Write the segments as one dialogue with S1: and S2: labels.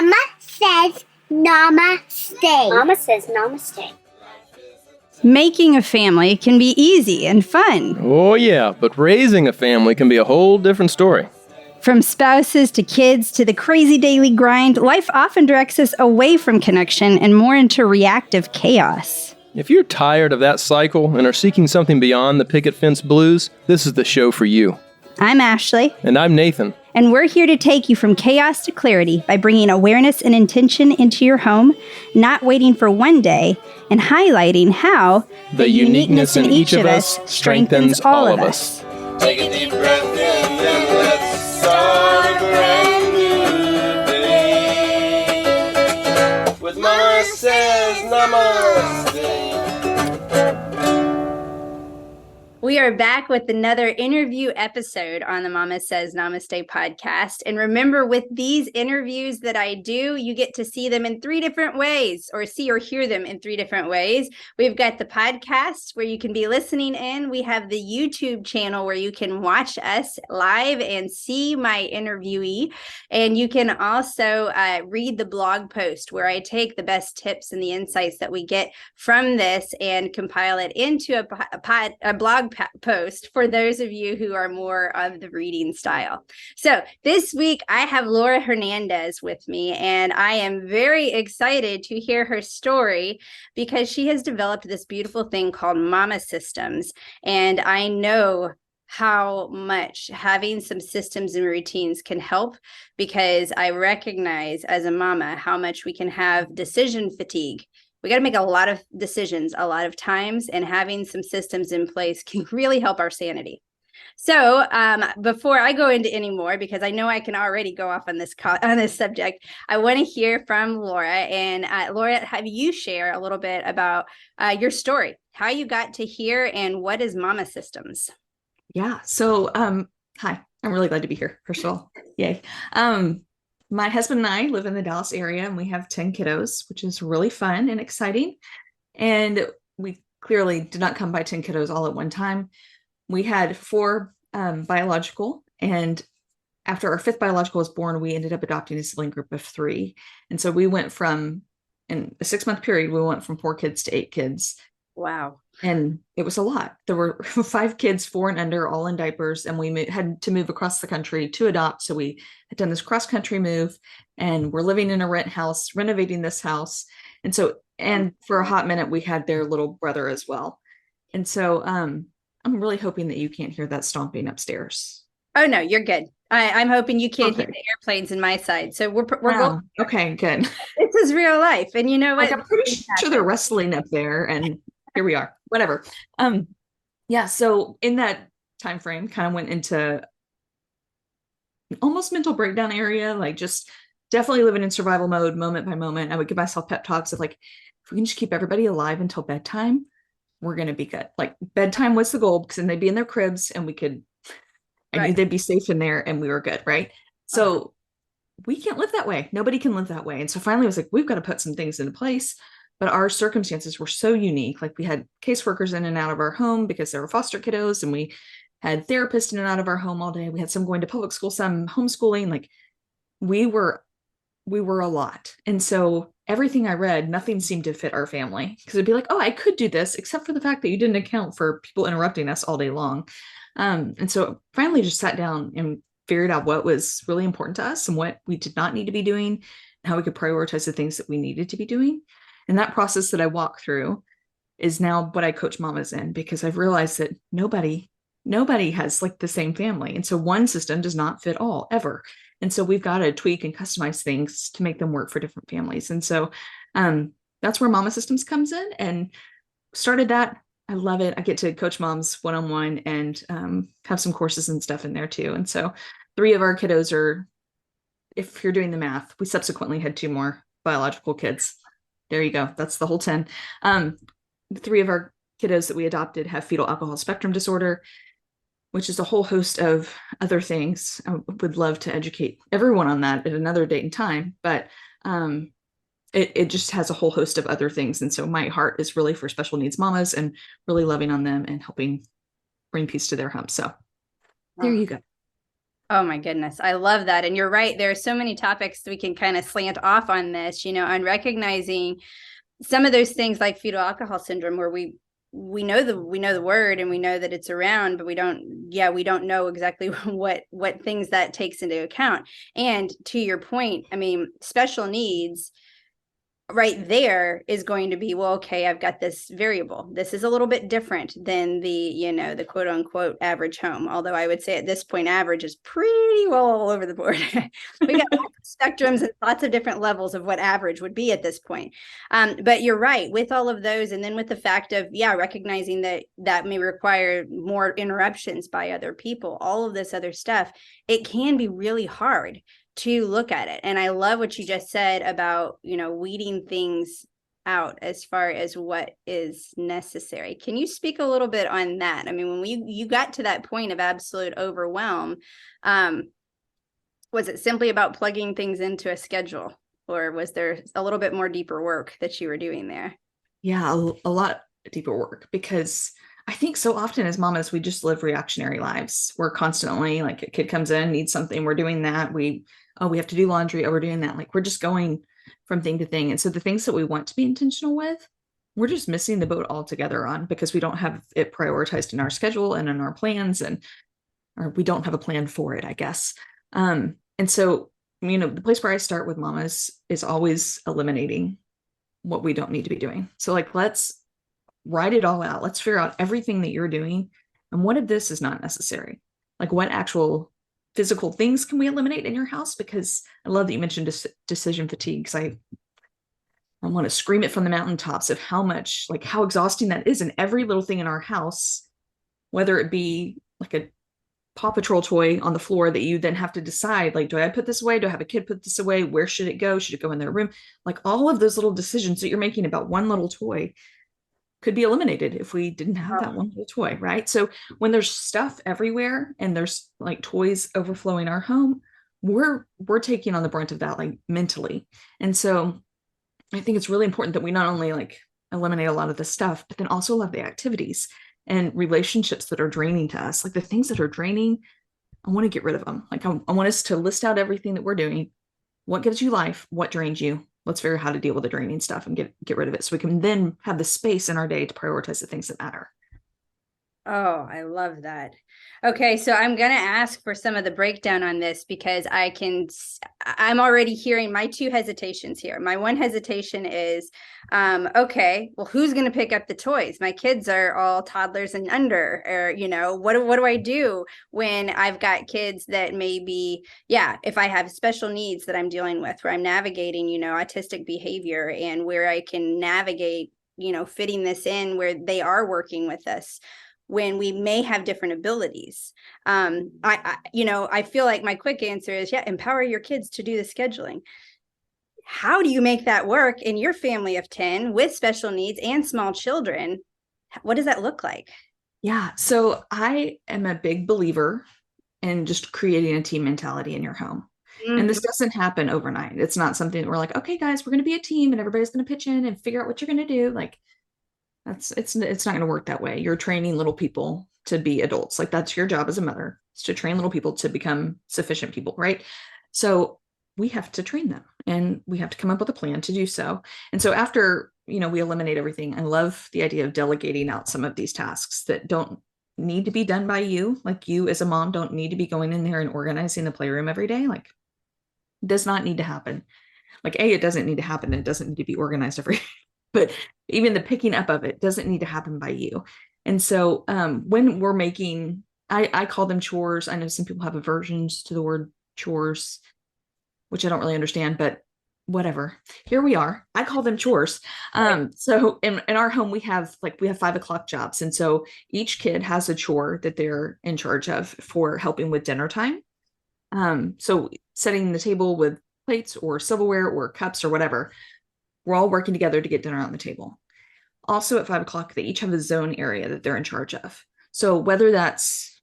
S1: Mama says namaste.
S2: Mama says namaste.
S3: Making a family can be easy and fun.
S4: Oh yeah, but raising a family can be a whole different story.
S3: From spouses to kids to the crazy daily grind, life often directs us away from connection and more into reactive chaos.
S4: If you're tired of that cycle and are seeking something beyond the picket fence blues, this is the show for you.
S3: I'm Ashley.
S4: And I'm Nathan.
S3: And we're here to take you from chaos to clarity by bringing awareness and intention into your home, not waiting for one day, and highlighting how
S4: the uniqueness in each of us strengthens all of us.
S5: Take a deep breath in and let's start a brand new day. With Mama says namaste.
S3: We are back with another interview episode on the Mama Says Namaste podcast. And remember, with these interviews that I do, you get to see them in three different ways, or see or hear them in three different ways. We've got the podcast where you can be listening in. We have the YouTube channel where you can watch us live and see my interviewee. And you can also read the blog post where I take the best tips and the insights that we get from this and compile it into a blog post for those of you who are more of the reading style. So this week I have Laura Hernandez with me, and I am very excited to hear her story because she has developed this beautiful thing called Mama Systems. And I know how much having some systems and routines can help, because I recognize as a mama how much we can have decision fatigue. We got to make a lot of decisions a lot of times, and having some systems in place can really help our sanity. So before I go into any more, because I know I can already go off on this subject, I want to hear from Laura. And Laura, have you share a little bit about your story, how you got to here, and what is Mama Systems?
S6: Yeah. So hi, I'm really glad to be here. First of all, yay. My husband and I live in the Dallas area, and we have 10 kiddos, which is really fun and exciting. And we clearly did not come by 10 kiddos all at one time. We had 4 biological, and after our 5th biological was born, we ended up adopting a sibling group of 3. And so we went from, in a 6-month period, we went from 4 kids to 8 kids.
S3: Wow.
S6: And it was a lot. There were 5 kids, 4 and under, all in diapers, and we had to move across the country to adopt. So we had done this cross-country move, and we're living in a rent house, renovating this house. And so, and for a hot minute, we had their little brother as well. And so I'm really hoping that you can't hear that stomping upstairs.
S3: Oh, no, you're good. I'm hoping you can't hear the airplanes in my side. So we're
S6: going. Okay, good.
S3: This is real life. And you know what?
S6: Like, I'm pretty sure they're wrestling up there, and here we are. Whatever. Yeah. So in that time frame, kind of went into almost mental breakdown area, like just definitely living in survival mode, moment by moment. I would give myself pep talks of like, if we can just keep everybody alive until bedtime, we're going to be good. Like, bedtime was the goal, because then they'd be in their cribs and I knew they'd be safe in there and we were good. Right. So we can't live that way. Nobody can live that way. And so finally I was like, we've got to put some things into place. But our circumstances were so unique. Like, we had caseworkers in and out of our home because they were foster kiddos, and we had therapists in and out of our home all day. We had some going to public school, some homeschooling. Like, we were a lot. And so everything I read, nothing seemed to fit our family, because it'd be like, oh, I could do this, except for the fact that you didn't account for people interrupting us all day long. And so finally just sat down and figured out what was really important to us and what we did not need to be doing, and how we could prioritize the things that we needed to be doing. And that process that I walk through is now what I coach mamas in, because I've realized that nobody has like the same family. And so one system does not fit all, ever. And so we've got to tweak and customize things to make them work for different families. And so that's where Mama Systems comes in, and started that. I love it. I get to coach moms one-on-one, and have some courses and stuff in there too. And so 3 of our kiddos are, if you're doing the math, we subsequently had 2 more biological kids. There you go. That's the whole 10. 3 of our kiddos that we adopted have fetal alcohol spectrum disorder, which is a whole host of other things. I would love to educate everyone on that at another date and time, but it just has a whole host of other things. And so my heart is really for special needs mamas, and really loving on them and helping bring peace to their home. So there you go.
S3: Oh my goodness. I love that. And you're right. There are so many topics we can kind of slant off on this, on recognizing some of those things like fetal alcohol syndrome, where we know the word and we know that it's around, but we don't know exactly what things that takes into account. And to your point, I mean, special needs right there is going to be, well, okay, I've got this variable. This is a little bit different than the quote unquote average home. Although I would say at this point, average is pretty well all over the board. We got spectrums and lots of different levels of what average would be at this point. But you're right, with all of those, and then with the fact of, recognizing that may require more interruptions by other people, all of this other stuff, it can be really hard to look at it. And I love what you just said about, weeding things out as far as what is necessary. Can you speak a little bit on that? I mean, when you got to that point of absolute overwhelm, was it simply about plugging things into a schedule, or was there a little bit more deeper work that you were doing there?
S6: Yeah, a lot deeper work, because I think so often as mamas, we just live reactionary lives. We're constantly like, a kid comes in, needs something, we're doing that. We have to do laundry. Oh, we're doing that. Like, we're just going from thing to thing. And so the things that we want to be intentional with, we're just missing the boat altogether on, because we don't have it prioritized in our schedule and in our plans, or we don't have a plan for it, I guess. And so, the place where I start with mamas is always eliminating what we don't need to be doing. So like, let's write it all out. Let's figure out everything that you're doing, and what of this is not necessary. Like, what actual physical things can we eliminate in your house? Because I love that you mentioned decision fatigue, because I want to scream it from the mountaintops of how exhausting that is. And every little thing in our house, whether it be like a Paw Patrol toy on the floor that you then have to decide, like, do I put this away? Do I have a kid put this away? Where should it go? Should it go in their room? Like, all of those little decisions that you're making about one little toy could be eliminated if we didn't have that one little toy, right? So when there's stuff everywhere and there's like toys overflowing our home, we're taking on the brunt of that, like, mentally. And so I think it's really important that we not only like eliminate a lot of the stuff, but then also a lot of the activities and relationships that are draining to us. Like, the things that are draining, I want to get rid of them. Like, I want us to list out everything that we're doing. What gives you life? What drains you? Let's figure out how to deal with the draining stuff and get rid of it, so we can then have the space in our day to prioritize the things that matter.
S3: Oh, I love that. Okay, so I'm going to ask for some of the breakdown on this, because I'm already hearing my two hesitations here. My one hesitation is, okay, well, who's going to pick up the toys? My kids are all toddlers and under, or, what do I do when I've got kids that maybe, if I have special needs that I'm dealing with, where I'm navigating, autistic behavior, and where I can navigate, fitting this in where they are working with us, when we may have different abilities. I feel like my quick answer is, empower your kids to do the scheduling. How do you make that work in your family of 10 with special needs and small children? What does that look like?
S6: Yeah. So I am a big believer in just creating a team mentality in your home. Mm-hmm. And this doesn't happen overnight. It's not something that we're like, okay, guys, we're going to be a team and everybody's going to pitch in and figure out what you're going to do. Like, it's not going to work that way. You're training little people to be adults. Like, that's your job as a mother, is to train little people to become sufficient people, right? So we have to train them, and we have to come up with a plan to do so. And so after, we eliminate everything, I love the idea of delegating out some of these tasks that don't need to be done by you. Like, you as a mom don't need to be going in there and organizing the playroom every day. Like, it does not need to happen. Like, it doesn't need to happen. It doesn't need to be organized every but even the picking up of it doesn't need to happen by you. And so when we're making, I call them chores. I know some people have aversions to the word chores, which I don't really understand, but whatever. Here we are. I call them chores. So in our home, we have 5 o'clock jobs. And so each kid has a chore that they're in charge of for helping with dinner time. So setting the table with plates or silverware or cups or whatever, we're all working together to get dinner on the table. Also at 5 o'clock, they each have a zone area that they're in charge of. So whether that's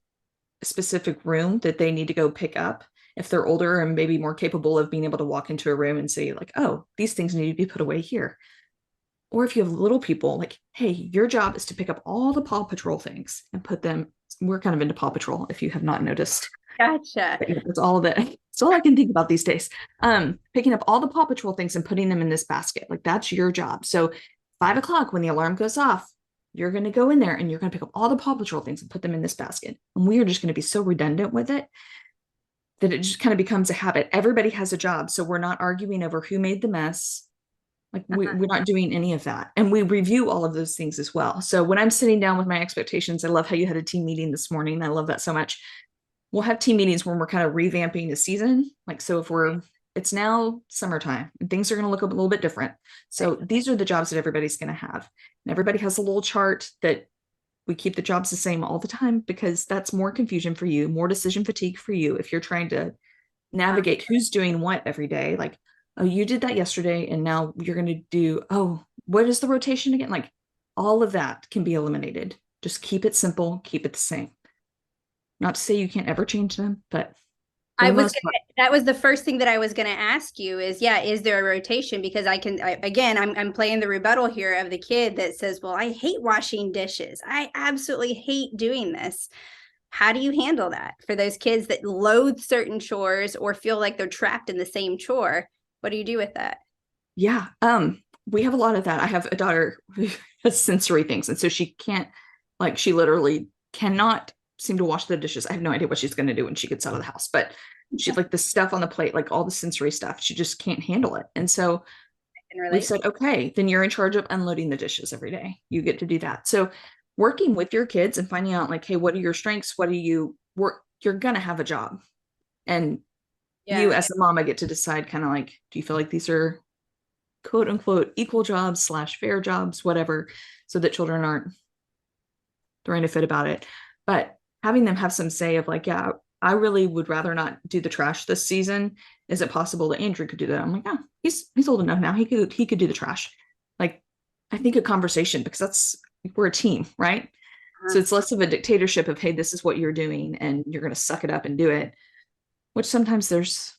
S6: a specific room that they need to go pick up, if they're older and maybe more capable of being able to walk into a room and say like, oh, these things need to be put away here. Or if you have little people, like, hey, your job is to pick up all the Paw Patrol things and put them We're kind of into Paw Patrol, if you have not noticed.
S3: Gotcha.
S6: But yeah, that's all of it. That's all I can think about these days. Picking up all the Paw Patrol things and putting them in this basket. Like that's your job. So 5 o'clock when the alarm goes off, you're going to go in there and you're going to pick up all the Paw Patrol things and put them in this basket. And we are just going to be so redundant with it that it just kind of becomes a habit. Everybody has a job. So we're not arguing over who made the mess. Like we're not doing any of that. And we review all of those things as well. So when I'm sitting down with my expectations, I love how you had a team meeting this morning. I love that so much. We'll have team meetings when we're kind of revamping the season. Like, so if it's now summertime and things are going to look a little bit different. So these are the jobs that everybody's going to have. And everybody has a little chart that we keep the jobs the same all the time, because that's more confusion for you, more decision fatigue for you. If you're trying to navigate who's doing what every day, like, oh, you did that yesterday and now you're going to do, oh, what is the rotation again? Like all of that can be eliminated. Just keep it simple, keep it the same. Not to say you can't ever change them, but
S3: that was the first thing that I was going to ask you is there a rotation? Because I'm playing the rebuttal here of the kid that says, well, I hate washing dishes. I absolutely hate doing this. How do you handle that for those kids that loathe certain chores or feel like they're trapped in the same chore? What do you do with that?
S6: Yeah. We have a lot of that. I have a daughter who has sensory things. And so she literally cannot seem to wash the dishes. I have no idea what she's going to do when she gets out of the house, but she's like the stuff on the plate, like all the sensory stuff, she just can't handle it. And so we said, okay, then you're in charge of unloading the dishes every day. You get to do that. So working with your kids and finding out like, hey, what are your strengths? What do you work? You're going to have a job. And you as a mama get to decide kind of like, do you feel like these are quote unquote equal jobs / fair jobs, whatever, so that children aren't throwing a fit about it. But having them have some say of like, yeah, I really would rather not do the trash this season. Is it possible that Andrew could do that? I'm like, oh, he's old enough now. He could do the trash. Like, I think a conversation, because we're a team, right? Uh-huh. So it's less of a dictatorship of, hey, this is what you're doing and you're going to suck it up and do it, which sometimes there's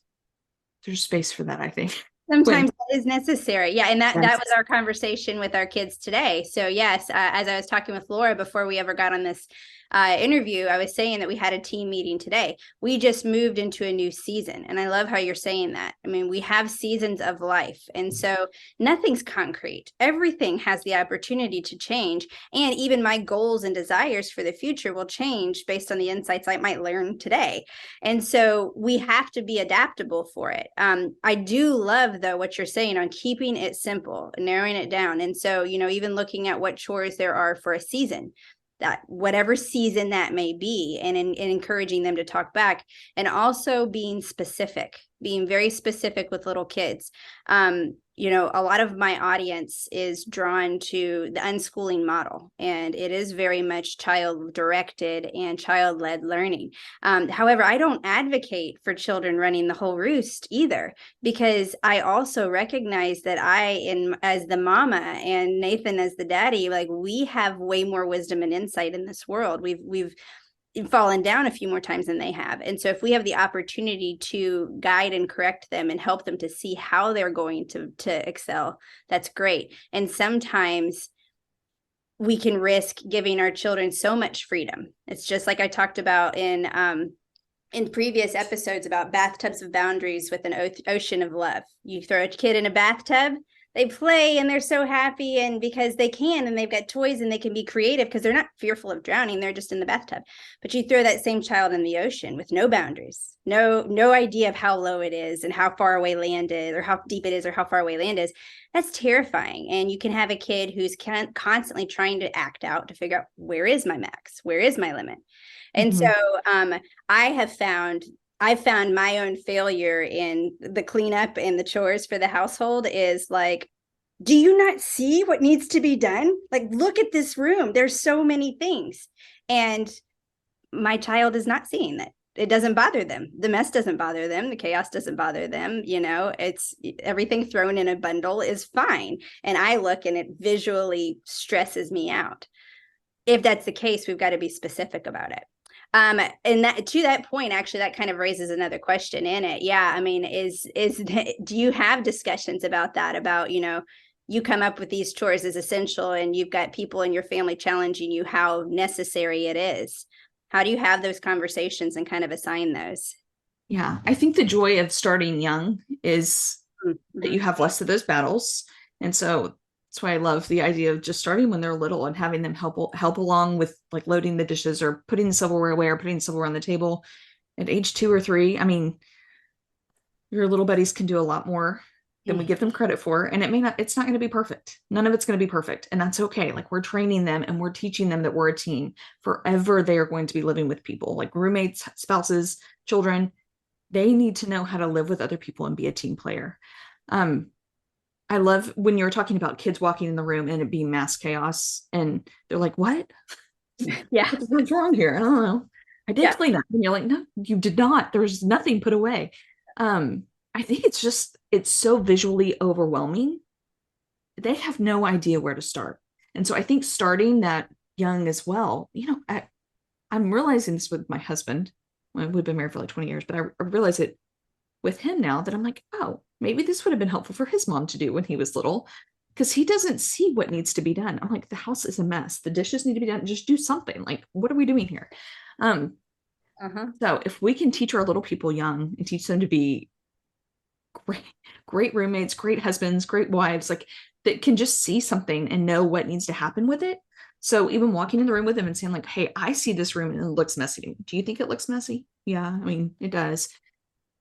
S6: space for that, I think.
S3: Sometimes that is necessary. Yeah. And that was our conversation with our kids today. So yes, as I was talking with Laura before we ever got on this interview, I was saying that we had a team meeting today. We just moved into a new season. And I love how you're saying that. I mean, we have seasons of life. And so nothing's concrete. Everything has the opportunity to change. And even my goals and desires for the future will change based on the insights I might learn today. And so we have to be adaptable for it. I do love, though, what you're saying on keeping it simple, narrowing it down. And so, even looking at what chores there are for a season, that whatever season that may be, and encouraging them to talk back, and also being very specific with little kids. A lot of my audience is drawn to the unschooling model, and it is very much child directed and child led learning. However, I don't advocate for children running the whole roost either, because I also recognize that as the mama and Nathan as the daddy, like we have way more wisdom and insight in this world. We've fallen down a few more times than they have. And so if we have the opportunity to guide and correct them and help them to see how they're going to excel, that's great. And sometimes we can risk giving our children so much freedom. It's just like I talked about in previous episodes about bathtubs of boundaries with an ocean of love. You throw a kid in a bathtub, they play and they're so happy, and because they can, and they've got toys and they can be creative because they're not fearful of drowning, they're just in the bathtub. But you throw that same child in the ocean with no boundaries, no idea of how low it is and how far away land is, or how deep it is, or how far away land is. That's terrifying. And you can have a kid who's constantly trying to act out to figure out, where is my max? Where is my limit? And so I've found my own failure in the cleanup and the chores for the household is like, do you not see what needs to be done? Like, look at this room. There's so many things. And my child is not seeing that. It doesn't bother them. The mess doesn't bother them. The chaos doesn't bother them. It's everything thrown in a bundle is fine. And I look and it visually stresses me out. If that's the case, we've got to be specific about it. And that, to that point, actually, that kind of raises another question in it. Yeah. I mean, do you have discussions about that? About, you come up with these chores as essential and you've got people in your family challenging you how necessary it is. How do you have those conversations and kind of assign those?
S6: Yeah, I think the joy of starting young is that you have less of those battles. And so that's why I love the idea of just starting when they're little and having them help along with like loading the dishes or putting the silverware away or putting the silverware on the table at age 2 or 3. I mean, your little buddies can do a lot more than we give them credit for. And it's not going to be perfect. None of it's going to be perfect. And that's okay. Like, we're training them and we're teaching them that we're a team. Forever they are going to be living with people, like roommates, spouses, children. They need to know how to live with other people and be a team player. I love when you're talking about kids walking in the room and it being mass chaos and they're like, what?
S3: Yeah.
S6: What's wrong here? I don't know. I did clean up. And you're like, no, you did not. There's nothing put away. I think it's so visually overwhelming. They have no idea where to start. And so I think starting that young as well, I'm realizing this with my husband. We've been married for like 20 years, but I realize it with him now that I'm like, oh, maybe this would have been helpful for his mom to do when he was little, because he doesn't see what needs to be done. I'm like, the house is a mess. The dishes need to be done. Just do something. Like, what are we doing here? So if we can teach our little people young and teach them to be great roommates, great husbands, great wives, like that can just see something and know what needs to happen with it. So even walking in the room with them and saying like, hey, I see this room and it looks messy. Do you think it looks messy? Yeah, I mean, it does.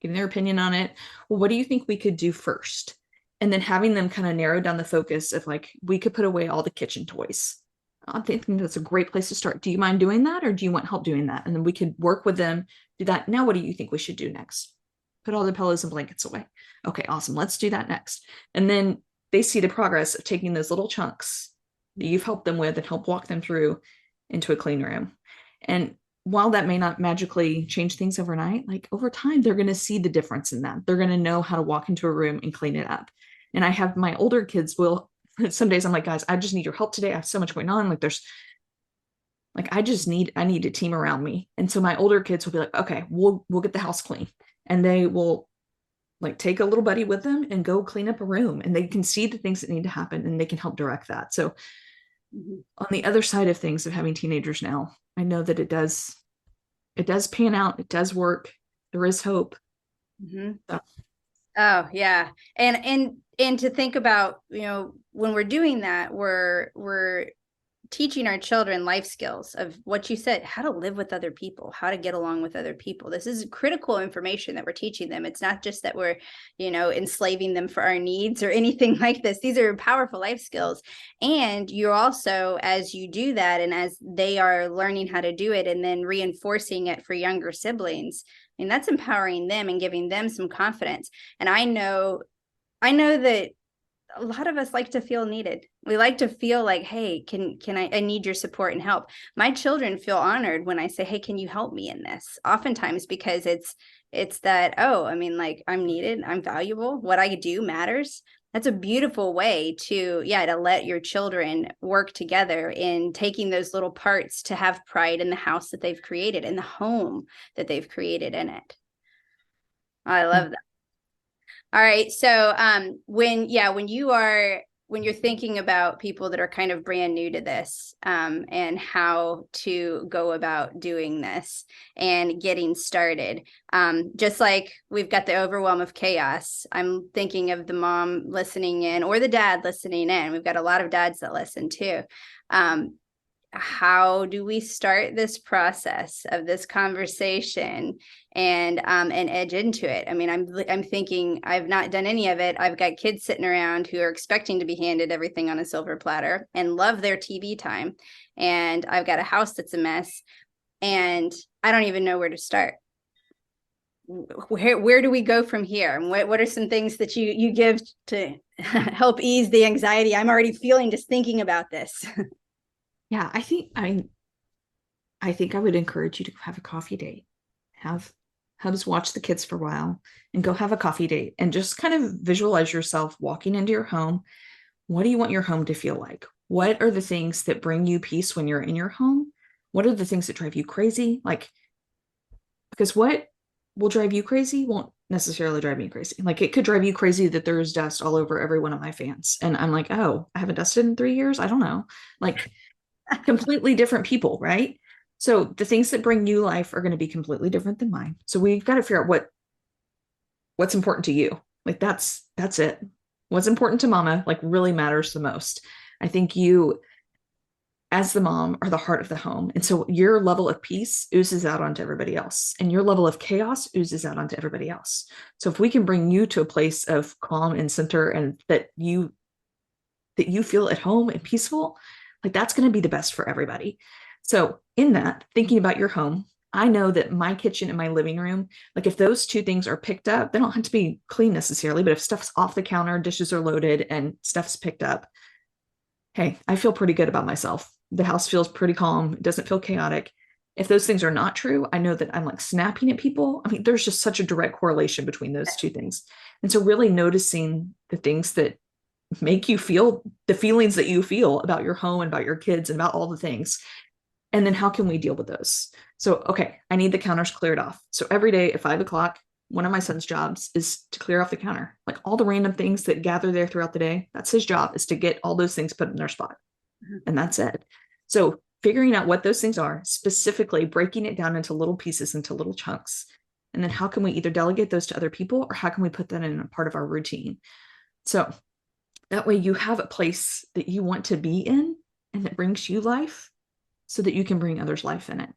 S6: Giving their opinion on it. Well, what do you think we could do first? And then having them kind of narrow down the focus of like, we could put away all the kitchen toys. I'm thinking that's a great place to start. Do you mind doing that? Or do you want help doing that? And then we could work with them, do that. Now, what do you think we should do next? Put all the pillows and blankets away. Okay, awesome. Let's do that next. And then they see the progress of taking those little chunks that you've helped them with and help walk them through into a clean room. And while that may not magically change things overnight, like over time, they're going to see the difference in that. They're going to know how to walk into a room and clean it up. And I have my older kids some days I'm like, guys, I just need your help today. I have so much going on. Like, I need a team around me. And so my older kids will be like, okay, we'll get the house clean. And they will like take a little buddy with them and go clean up a room, and they can see the things that need to happen and they can help direct that. So on the other side of things of having teenagers now, I know that it does pan out. It does work. There is hope. So.
S3: Oh yeah. And to think about, when we're doing that, we're teaching our children life skills of what you said, how to live with other people, how to get along with other people. This is critical information that we're teaching them. It's not just that we're, enslaving them for our needs or anything like this. These are powerful life skills. And you're also, as you do that, and as they are learning how to do it and then reinforcing it for younger siblings, I mean, that's empowering them and giving them some confidence. And I know that a lot of us like to feel needed. We like to feel like, hey, I need your support and help. My children feel honored when I say, hey, can you help me in this? Oftentimes because it's that, oh, I mean, like, I'm needed, I'm valuable, what I do matters. That's a beautiful way to let your children work together in taking those little parts to have pride in the house that they've created, in the home that they've created in it. I love that. All right. So when you're thinking about people that are kind of brand new to this and how to go about doing this and getting started, just like we've got the overwhelm of chaos, I'm thinking of the mom listening in or the dad listening in. We've got a lot of dads that listen too. How do we start this process of this conversation and edge into it? I mean, I'm thinking I've not done any of it. I've got kids sitting around who are expecting to be handed everything on a silver platter and love their TV time. And I've got a house that's a mess and I don't even know where to start. Where do we go from here? And what are some things that you give to help ease the anxiety I'm already feeling just thinking about this?
S6: Yeah, I think I would encourage you to have a coffee date. Have Hubs watch the kids for a while and go have a coffee date and just kind of visualize yourself walking into your home. What do you want your home to feel like? What are the things that bring you peace when you're in your home? What are the things that drive you crazy? Like, because what will drive you crazy won't necessarily drive me crazy. Like, it could drive you crazy that there's dust all over every one of my fans. And I'm like, oh, I haven't dusted in 3 years. I don't know. Like, completely different people, right? So the things that bring you life are going to be completely different than mine. So we've got to figure out what's important to you. Like that's it. What's important to mama like really matters the most. I think you as the mom are the heart of the home. And so your level of peace oozes out onto everybody else, and your level of chaos oozes out onto everybody else. So if we can bring you to a place of calm and center, and that you feel at home and peaceful, like that's going to be the best for everybody. So in that, thinking about your home, I know that my kitchen and my living room, like if those two things are picked up, they don't have to be clean necessarily, but if stuff's off the counter, dishes are loaded, and stuff's picked up, hey, I feel pretty good about myself. The house feels pretty calm. It doesn't feel chaotic. If those things are not true, I know that I'm like snapping at people. I mean, there's just such a direct correlation between those two things. And so really noticing the things that make you feel the feelings that you feel about your home and about your kids and about all the things. And then how can we deal with those? So, okay, I need the counters cleared off. So every day at 5:00, one of my son's jobs is to clear off the counter. Like all the random things that gather there throughout the day, that's his job, is to get all those things put in their spot. And that's it. So figuring out what those things are, specifically breaking it down into little pieces, into little chunks. And then how can we either delegate those to other people, or how can we put that in a part of our routine? So that way you have a place that you want to be in and that brings you life, so that you can bring others life in it.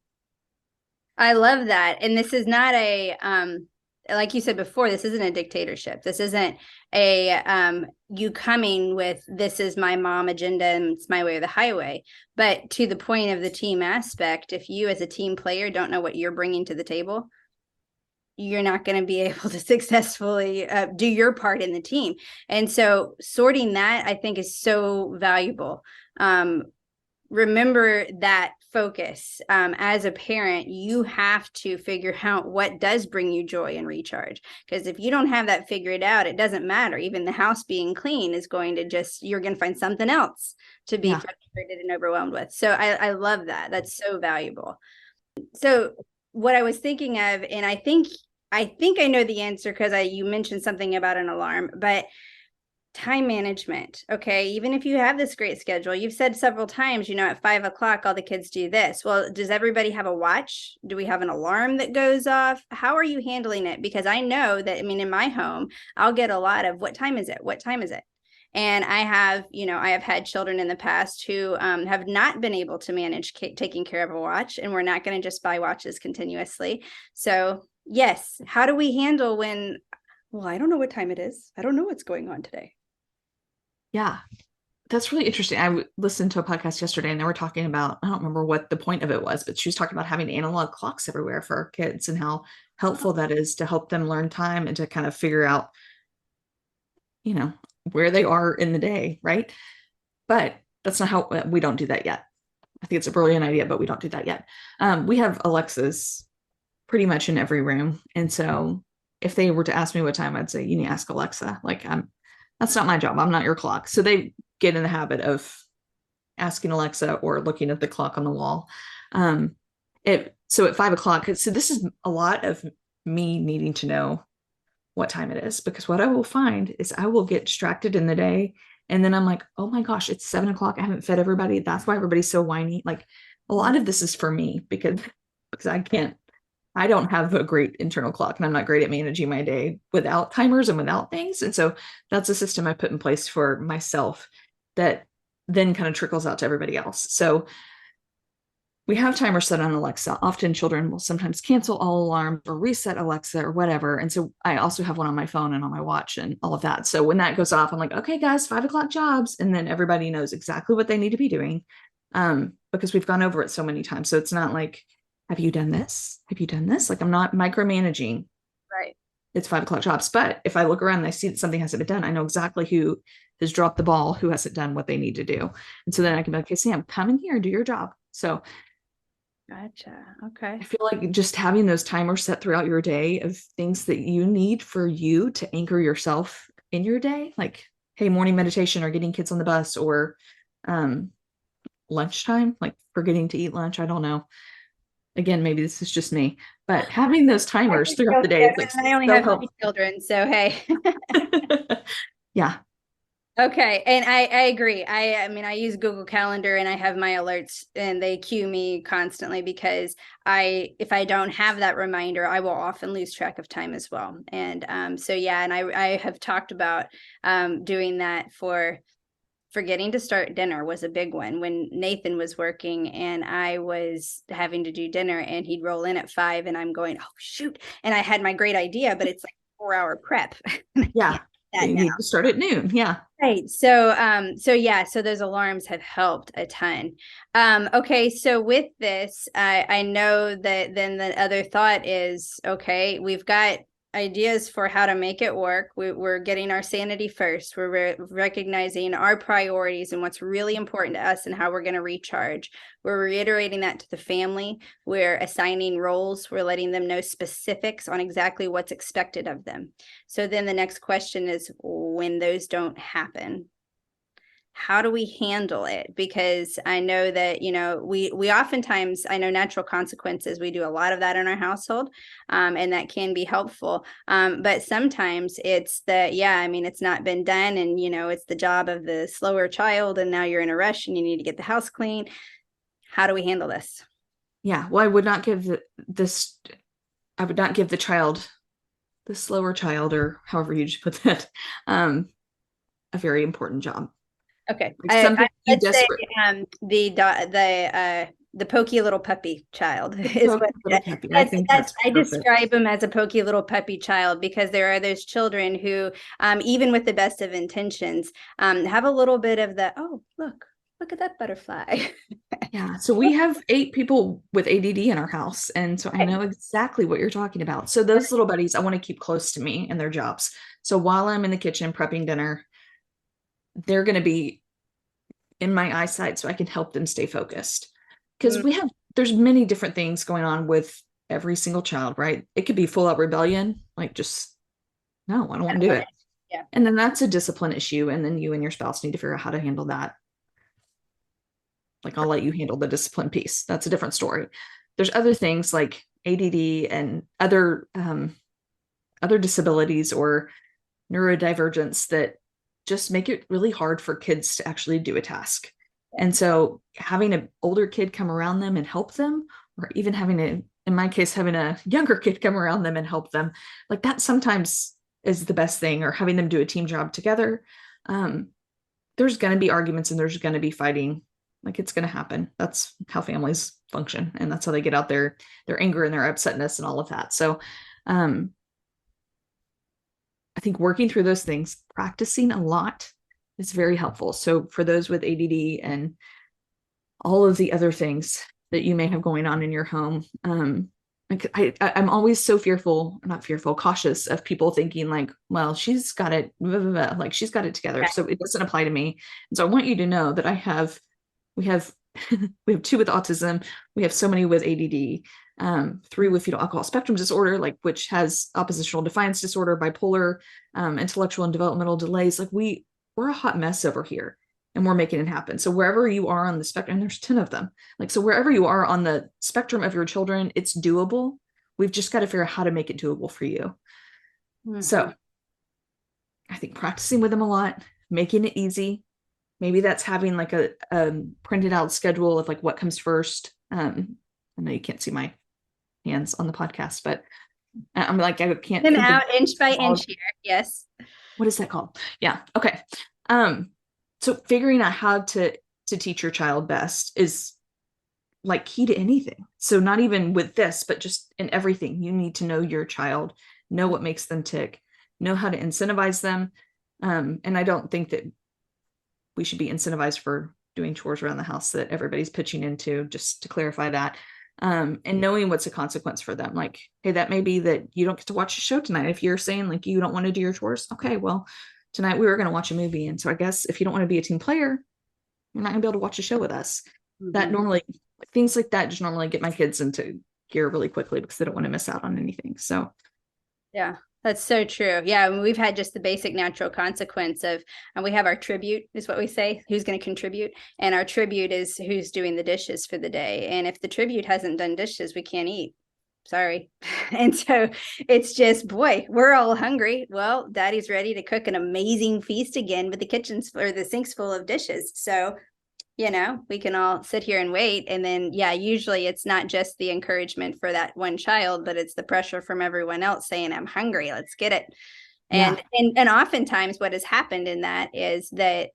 S3: I love that. And this is not a, like you said before, this isn't a dictatorship. This isn't a you coming with, this is my mom agenda and it's my way or the highway. But to the point of the team aspect, if you as a team player don't know what you're bringing to the table, you're not going to be able to successfully do your part in the team. And so sorting that, I think, is so valuable. Remember that focus. As a parent, you have to figure out what does bring you joy and recharge. Because if you don't have that figured out, it doesn't matter. Even the house being clean is going to you're going to find something else to be frustrated and overwhelmed with. So I love that. That's so valuable. So what I was thinking of, and I think I know the answer because you mentioned something about an alarm, but time management. Okay. Even if you have this great schedule, you've said several times, at 5:00, all the kids do this. Well, does everybody have a watch? Do we have an alarm that goes off? How are you handling it? Because I know that, in my home, I'll get a lot of, what time is it? What time is it? And I have had children in the past who have not been able to manage taking care of a watch, and we're not going to just buy watches continuously. So yes, how do we handle when, well, I don't know what time it is. I don't know what's going on today.
S6: Yeah, that's really interesting. I listened to a podcast yesterday and they were talking about, I don't remember what the point of it was, but she was talking about having analog clocks everywhere for our kids and how helpful that is to help them learn time and to kind of figure out, where they are in the day, right? But that's not how, we don't do that yet. I think it's a brilliant idea, but we don't do that yet. We have Alexas pretty much in every room. And so if they were to ask me what time, I'd say, you need to ask Alexa. Like, that's not my job. I'm not your clock. So they get in the habit of asking Alexa or looking at the clock on the wall. So at 5:00, so this is a lot of me needing to know what time it is, because what I will find is I will get distracted in the day. And then I'm like, oh my gosh, it's 7:00. I haven't fed everybody. That's why everybody's so whiny. Like, a lot of this is for me because I don't have a great internal clock, and I'm not great at managing my day without timers and without things. And so that's a system I put in place for myself that then kind of trickles out to everybody else. So we have timers set on Alexa. Often children will sometimes cancel all alarms or reset Alexa or whatever. And so I also have one on my phone and on my watch and all of that. So when that goes off, I'm like, okay, guys, 5:00 jobs. And then everybody knows exactly what they need to be doing because we've gone over it so many times. So it's not like, have you done this? Have you done this? Like, I'm not micromanaging.
S3: Right.
S6: It's 5:00 jobs. But if I look around and I see that something hasn't been done, I know exactly who has dropped the ball, who hasn't done what they need to do. And so then I can be like, okay, Sam, come in here, do your job. So
S3: gotcha. Okay.
S6: I feel like just having those timers set throughout your day of things that you need for you to anchor yourself in your day, like, hey, morning meditation or getting kids on the bus or lunchtime, like forgetting to eat lunch. I don't know. Again, maybe this is just me, but having those timers throughout the day. It's like,
S3: I only have 3 children, so hey.
S6: Yeah.
S3: Okay, and I agree. I mean, I use Google Calendar and I have my alerts and they cue me constantly because if I don't have that reminder, I will often lose track of time as well. And so yeah, and I have talked about doing that for forgetting to start dinner was a big one when Nathan was working and I was having to do dinner and he'd roll in at 5 and I'm going, oh shoot. And I had my great idea, but it's like a 4-hour prep.
S6: Yeah.
S3: That
S6: You
S3: now.
S6: need to start at noon. Yeah.
S3: Right. So yeah, so those alarms have helped a ton. Okay, so with this, I know that then the other thought is, okay, we've got ideas for how to make it work. We're getting our sanity first. We're recognizing our priorities and what's really important to us and how we're going to recharge. We're reiterating that to the family. We're assigning roles. We're letting them know specifics on exactly what's expected of them. So then the next question is, when those don't happen, how do we handle it? Because I know that, we oftentimes, I know natural consequences, we do a lot of that in our household, and that can be helpful. But sometimes it's that, it's not been done and, it's the job of the slower child and now you're in a rush and you need to get the house clean. How do we handle this?
S6: Yeah. Well, I would not give the child, the slower child, or however you just put that, a very important job.
S3: Okay.
S6: Something
S3: Let's say the pokey little puppy child is what I describe him as, a pokey little puppy child, because there are those children who, even with the best of intentions, have a little bit of the, oh, look at that butterfly.
S6: Yeah. So we have 8 people with ADD in our house. And so I know exactly what you're talking about. So those little buddies, I want to keep close to me in their jobs. So while I'm in the kitchen prepping dinner, they're going to be in my eyesight so I can help them stay focused. Because there's many different things going on with every single child, right? It could be full out rebellion, like just, no, I don't want to do it.
S3: Yeah.
S6: And then that's a discipline issue. And then you and your spouse need to figure out how to handle that. Like, I'll let you handle the discipline piece. That's a different story. There's other things like ADD and other disabilities or neurodivergence that just make it really hard for kids to actually do a task. And so having an older kid come around them and help them, or even in my case, having a younger kid come around them and help them, like that sometimes is the best thing, or having them do a team job together. There's going to be arguments and there's going to be fighting. Like, it's going to happen. That's how families function. And that's how they get out their anger and their upsetness and all of that. So, I think working through those things, practicing a lot, is very helpful. So for those with ADD and all of the other things that you may have going on in your home, I'm always so cautious of people thinking like, well, she's got it, like she's got it together. So it doesn't apply to me. And so I want you to know that we have 2 with autism. We have so many with ADD, 3 with fetal alcohol spectrum disorder, like, which has oppositional defiance disorder, bipolar, intellectual and developmental delays. Like, we're a hot mess over here and we're making it happen. So wherever you are on the spectrum, and there's 10 of them, like, so wherever you are on the spectrum of your children, it's doable. We've just got to figure out how to make it doable for you. Mm-hmm. So I think practicing with them a lot, making it easy. Maybe that's having like a printed out schedule of like what comes first. I know you can't see my hands on the podcast, but I'm like, I can't.
S3: Them out inch by inch here. Yes.
S6: What is that called? Yeah. Okay. So figuring out how to teach your child best is like key to anything. So not even with this, but just in everything, you need to know your child, know what makes them tick, know how to incentivize them. And I don't think that we should be incentivized for doing chores around the house that everybody's pitching into, just to clarify that. And knowing what's a consequence for them. Like, hey, that may be that you don't get to watch a show tonight. If you're saying like you don't want to do your chores, okay, well, tonight we were going to watch a movie. And so I guess if you don't want to be a team player, you're not gonna be able to watch a show with us. Mm-hmm. That normally, things like that just normally get my kids into gear really quickly because they don't want to miss out on anything. So
S3: yeah. That's so true. Yeah. I mean, we've had just the basic natural consequence of, and we have our tribute is what we say, who's going to contribute. And our tribute is who's doing the dishes for the day. And if the tribute hasn't done dishes, we can't eat. Sorry. And so it's just, boy, we're all hungry. Well, daddy's ready to cook an amazing feast again with the sinks full of dishes. So, we can all sit here and wait. And then, usually it's not just the encouragement for that one child, but it's the pressure from everyone else saying, I'm hungry, let's get it. And oftentimes what has happened in that is that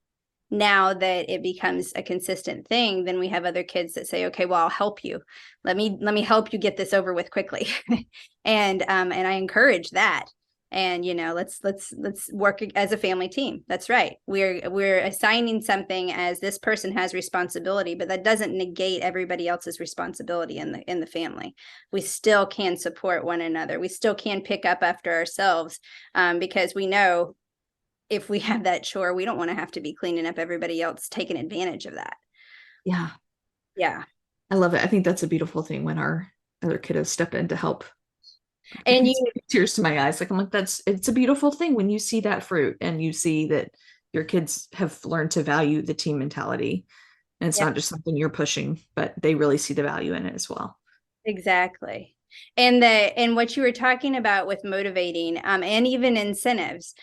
S3: now that it becomes a consistent thing, then we have other kids that say, okay, well, I'll help you. Let me help you get this over with quickly. And I encourage that. And, let's work as a family team. That's right. We're assigning something as this person has responsibility, but that doesn't negate everybody else's responsibility in the family. We still can support one another. We still can pick up after ourselves, because we know if we have that chore, we don't want to have to be cleaning up everybody else taking advantage of that.
S6: Yeah.
S3: Yeah.
S6: I love it. I think that's a beautiful thing when our other kiddos step in to help.
S3: And
S6: Tears to my eyes. Like, I'm like, it's a beautiful thing when you see that fruit and you see that your kids have learned to value the team mentality. And it's not just something you're pushing, but they really see the value in it as well.
S3: Exactly. And what you were talking about with motivating, and even incentives,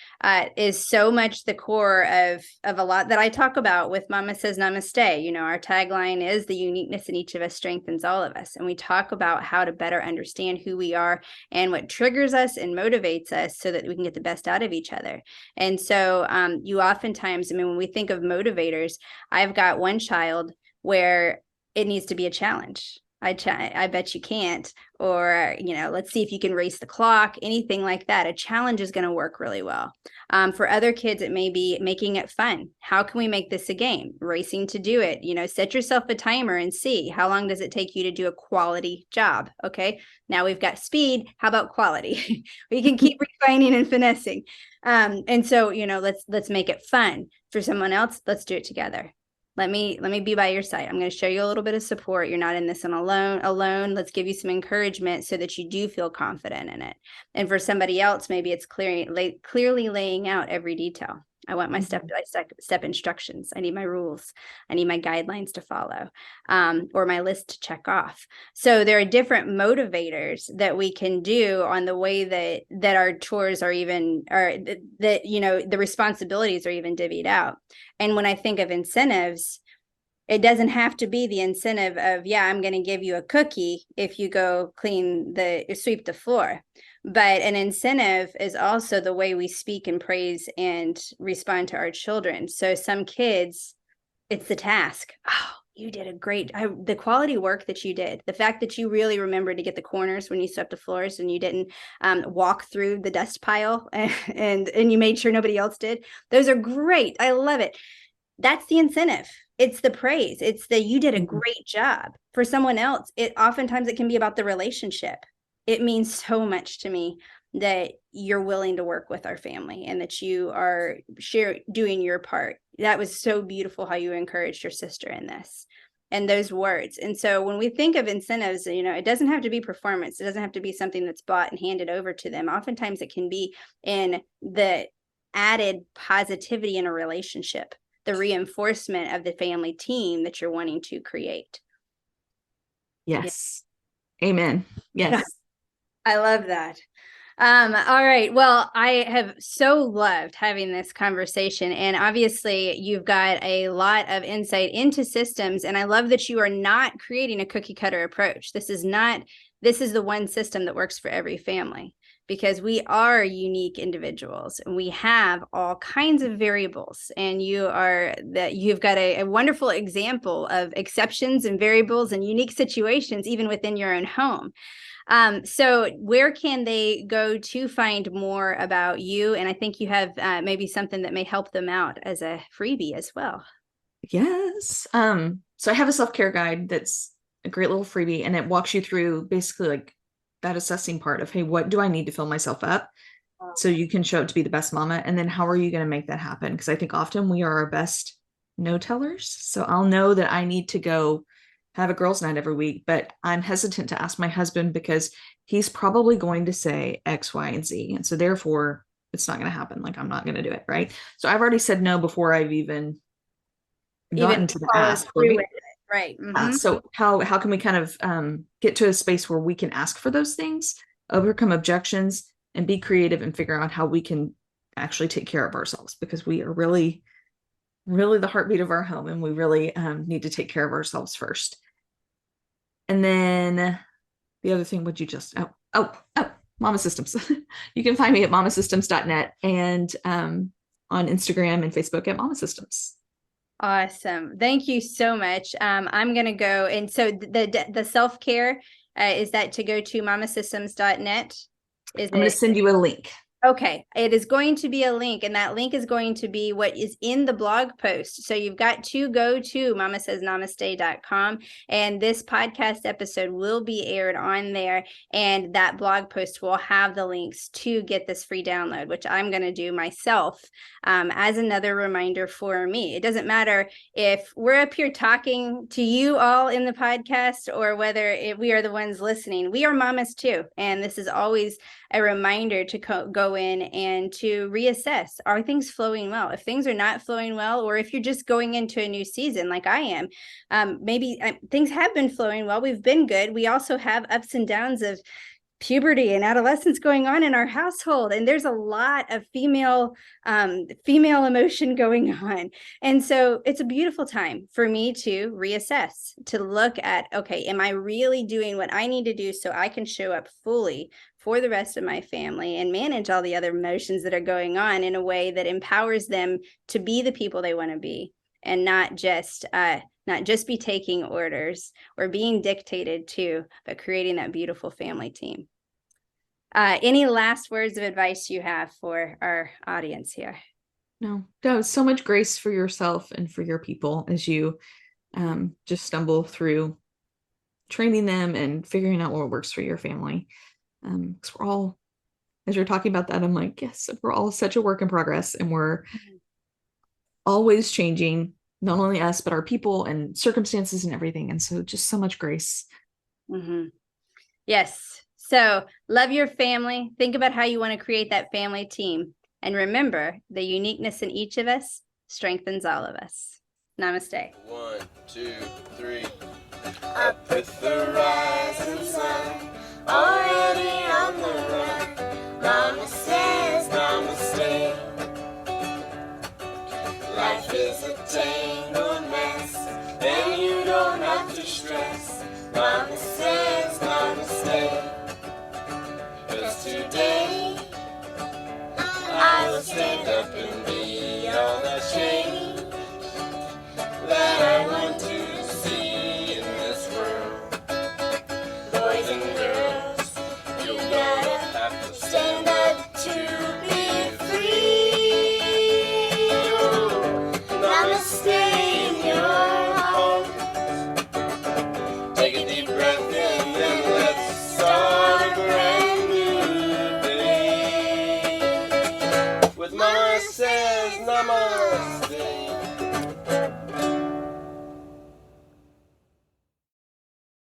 S3: is so much the core of a lot that I talk about with Mama Says Namaste. Our tagline is the uniqueness in each of us strengthens all of us. And we talk about how to better understand who we are and what triggers us and motivates us so that we can get the best out of each other. And so you oftentimes, when we think of motivators, I've got one child where it needs to be a challenge. I bet you can't, or, let's see if you can race the clock, anything like that. A challenge is going to work really well. For other kids, it may be making it fun. How can we make this a game? Racing to do it. Set yourself a timer and see how long does it take you to do a quality job. Okay. Now we've got speed. How about quality? We can keep refining and finessing. And so, let's make it fun. For someone else, let's do it together. Let me be by your side. I'm going to show you a little bit of support. You're not in this one alone. Let's give you some encouragement so that you do feel confident in it. And for somebody else, maybe it's clearly laying out every detail. I want my step-by-step instructions. I need my rules. I need my guidelines to follow, or my list to check off. So there are different motivators that we can do on the way that our chores are the responsibilities are even divvied out. And when I think of incentives, it doesn't have to be the incentive of, I'm going to give you a cookie if you go sweep the floor. But an incentive is also the way we speak and praise and respond to our children. So some kids, it's the task. Oh, you did the quality work that you did. The fact that you really remembered to get the corners when you swept the floors and you didn't walk through the dust pile and you made sure nobody else did. Those are great. I love it. That's the incentive. It's the praise. It's you did a great job. For someone else, oftentimes it can be about the relationship. It means so much to me that you're willing to work with our family and that you are doing your part. That was so beautiful how you encouraged your sister in this and those words. And so when we think of incentives, it doesn't have to be performance. It doesn't have to be something that's bought and handed over to them. Oftentimes it can be in the added positivity in a relationship, the reinforcement of the family team that you're wanting to create.
S6: Yes. Yeah. Amen. Yes.
S3: I love that. All right. Well, I have so loved having this conversation. And obviously, you've got a lot of insight into systems. And I love that you are not creating a cookie cutter approach. This is the one system that works for every family, because we are unique individuals and we have all kinds of variables. And you've got a wonderful example of exceptions and variables and unique situations, even within your own home. So where can they go to find more about you? And I think you have maybe something that may help them out as a freebie as well.
S6: Yes. So I have a self-care guide that's a great little freebie, and it walks you through basically like that assessing part of, hey, what do I need to fill myself up so you can show up to be the best mama? And then how are you going to make that happen? Because I think often we are our best no-tellers. So I'll know that I need to go have a girls' night every week, but I'm hesitant to ask my husband because he's probably going to say X, Y, and Z. And so therefore it's not going to happen. Like, I'm not going to do it. Right. So I've already said no before I've even gotten to the ask.
S3: Right. Mhm.
S6: So how can we kind of get to a space where we can ask for those things, overcome objections, and be creative and figure out how we can actually take care of ourselves, because we are really, really the heartbeat of our home, and we really need to take care of ourselves first. And then the other thing, would you just Mama Systems. You can find me at mamasystems.net and on Instagram and Facebook at Mama Systems.
S3: Awesome. Thank you so much. I'm going to go. And so the self-care, is that to go to mamasystems.net?
S6: I'm going to send you a link.
S3: Okay, it is going to be a link, and that link is going to be what is in the blog post. So you've got to go to mamasaysnamaste.com, and this podcast episode will be aired on there, and that blog post will have the links to get this free download, which I'm going to do myself as another reminder for me. It doesn't matter if we're up here talking to you all in the podcast or whether we are the ones listening. We are mamas too, and this is always a reminder to go in and to reassess. Are things flowing well? If things are not flowing well, or if you're just going into a new season like I am, maybe things have been flowing well. We've been good. We also have ups and downs of puberty and adolescence going on in our household, and there's a lot of female emotion going on, and so it's a beautiful time for me to reassess, to look at, okay, am I really doing what I need to do so I can show up fully for the rest of my family and manage all the other emotions that are going on in a way that empowers them to be the people they want to be, and not just be taking orders or being dictated to, but creating that beautiful family team. Any last words of advice you have for our audience here?
S6: No, so much grace for yourself and for your people as you just stumble through training them and figuring out what works for your family. Because we're all, as you're talking about that, I'm like, yes, we're all such a work in progress, and we're always changing, not only us, but our people and circumstances and everything. And so just so much grace.
S3: Mm-hmm. Yes. So love your family. Think about how you want to create that family team. And remember, the uniqueness in each of us strengthens all of us. Namaste.
S5: 1, 2, 3. Up with the rising sun, already on the run. Mama says namaste. Life is a tangled mess, and you don't have to stress. Mama says namaste. 'Cause today I will stand up and be all that change.